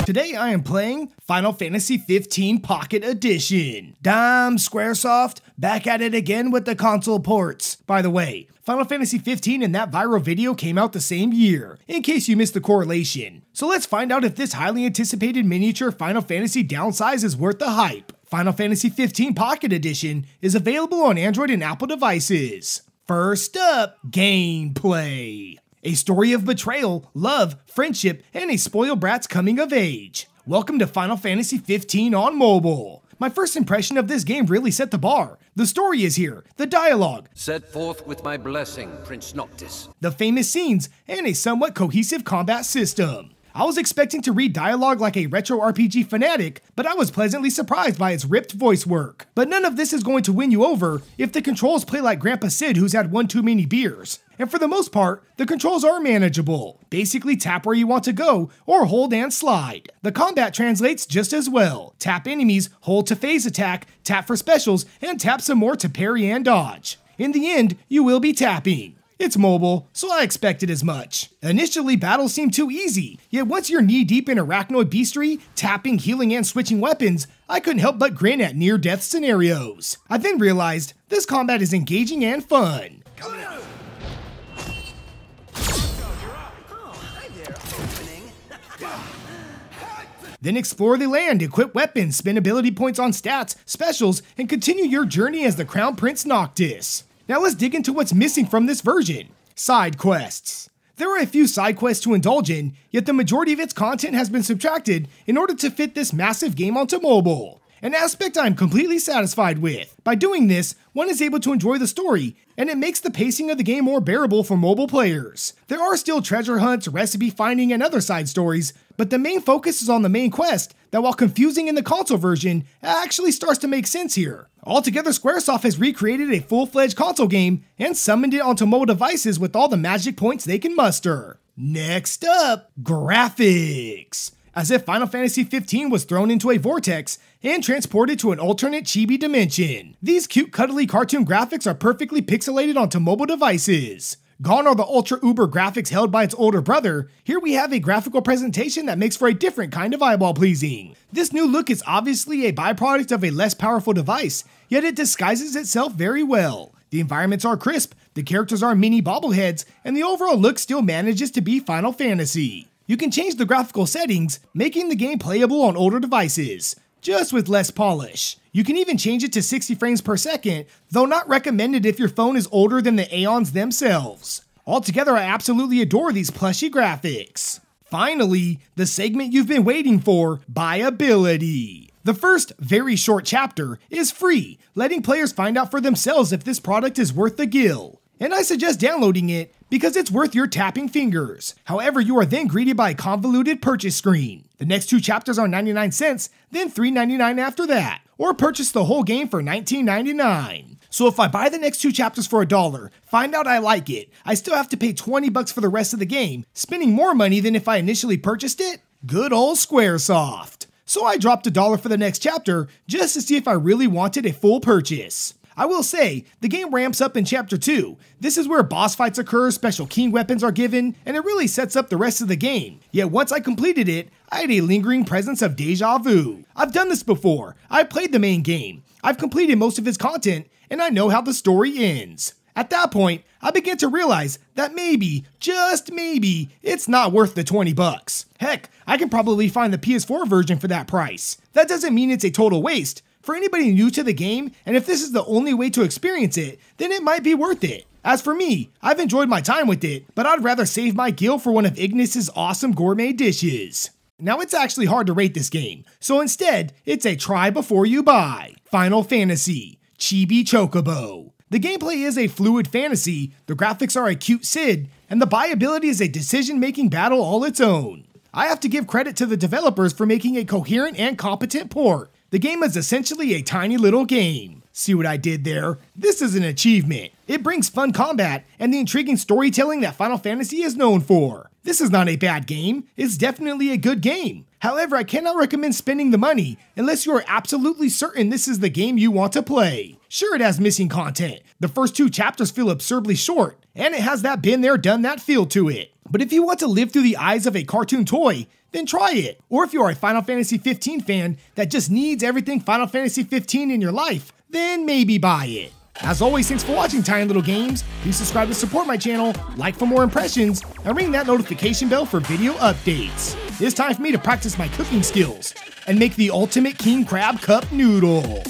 Today I am playing Final Fantasy XV Pocket Edition. Damn, Squaresoft, back at it again with the console ports. By the way, Final Fantasy XV and that viral video came out the same year, in case you missed the correlation. So let's find out if this highly anticipated miniature Final Fantasy downsize is worth the hype. Final Fantasy XV Pocket Edition is available on Android and Apple devices. First up, gameplay. A story of betrayal, love, friendship, and a spoiled brat's coming of age. Welcome to Final Fantasy XV on mobile. My first impression of this game really set the bar. The story is here, the dialogue, Set forth with my blessing, Prince Noctis. the famous scenes, and a somewhat cohesive combat system. I was expecting to read dialogue like a retro RPG fanatic, but I was pleasantly surprised by its ripped voice work. But none of this is going to win you over if the controls play like Grandpa Sid who's had one too many beers. And for the most part, the controls are manageable. Basically tap where you want to go, or hold and slide. The combat translates just as well. Tap enemies, hold to phase attack, tap for specials, and tap some more to parry and dodge. In the end, you will be tapping. It's mobile, so I expected as much. Initially, battles seemed too easy, yet once you're knee-deep in arachnoid beastry, tapping, healing, and switching weapons, I couldn't help but grin at near-death scenarios. I then realized this combat is engaging and fun. Then explore the land, equip weapons, spend ability points on stats, specials, and continue your journey as the Crown Prince Noctis. Now let's dig into what's missing from this version. Side quests. There are a few side quests to indulge in, yet the majority of its content has been subtracted in order to fit this massive game onto mobile. An aspect I'm completely satisfied with. By doing this, one is able to enjoy the story, and it makes the pacing of the game more bearable for mobile players. There are still treasure hunts, recipe finding, and other side stories, but the main focus is on the main quest that, while confusing in the console version, actually starts to make sense here. Altogether, Squaresoft has recreated a full-fledged console game and summoned it onto mobile devices with all the magic points they can muster. Next up, graphics. As if Final Fantasy XV was thrown into a vortex and transported to an alternate chibi dimension. These cute cuddly cartoon graphics are perfectly pixelated onto mobile devices. Gone are the ultra uber graphics held by its older brother. Here we have a graphical presentation that makes for a different kind of eyeball pleasing. This new look is obviously a byproduct of a less powerful device, yet it disguises itself very well. The environments are crisp, the characters are mini bobbleheads, and the overall look still manages to be Final Fantasy. You can change the graphical settings, making the game playable on older devices, just with less polish. You can even change it to 60 frames per second, though not recommended if your phone is older than the Aeons themselves. Altogether, I absolutely adore these plushy graphics. Finally, the segment you've been waiting for, buyability. The first, very short chapter is free, letting players find out for themselves if this product is worth the gil. And I suggest downloading it because it's worth your tapping fingers. However, you are then greeted by a convoluted purchase screen. The next two chapters are 99 cents, then $3.99 after that, or purchase the whole game for $19.99. So if I buy the next two chapters for $1, find out I like it, I still have to pay $20 for the rest of the game, spending more money than if I initially purchased it? Good old Squaresoft. So I dropped $1 for the next chapter just to see if I really wanted a full purchase. I will say, the game ramps up in Chapter 2. This is where boss fights occur, special king weapons are given, and it really sets up the rest of the game. Yet once I completed it, I had a lingering presence of deja vu. I've done this before. I've played the main game. I've completed most of its content, and I know how the story ends. At that point, I began to realize that maybe, just maybe, it's not worth the $20. Heck, I can probably find the PS4 version for that price. That doesn't mean it's a total waste. For anybody new to the game, and if this is the only way to experience it, then it might be worth it. As for me, I've enjoyed my time with it, but I'd rather save my gil for one of Ignis's awesome gourmet dishes. Now it's actually hard to rate this game, so instead, it's a try before you buy. Final Fantasy, Chibi Chocobo. The gameplay is a fluid fantasy, the graphics are a cute Sid, and the buyability is a decision-making battle all its own. I have to give credit to the developers for making a coherent and competent port. The game is essentially a tiny little game. See what I did there? This is an achievement. It brings fun combat and the intriguing storytelling that Final Fantasy is known for. This is not a bad game, it's definitely a good game. However, I cannot recommend spending the money unless you are absolutely certain this is the game you want to play. Sure, it has missing content. The first two chapters feel absurdly short, and it has that been there, done that feel to it. But if you want to live through the eyes of a cartoon toy, then try it. Or if you are a Final Fantasy 15 fan that just needs everything Final Fantasy 15 in your life, then maybe buy it. As always, thanks for watching Tiny Little Games. Please subscribe to support my channel, like for more impressions, and ring that notification bell for video updates. It's time for me to practice my cooking skills and make the ultimate king crab cup noodle.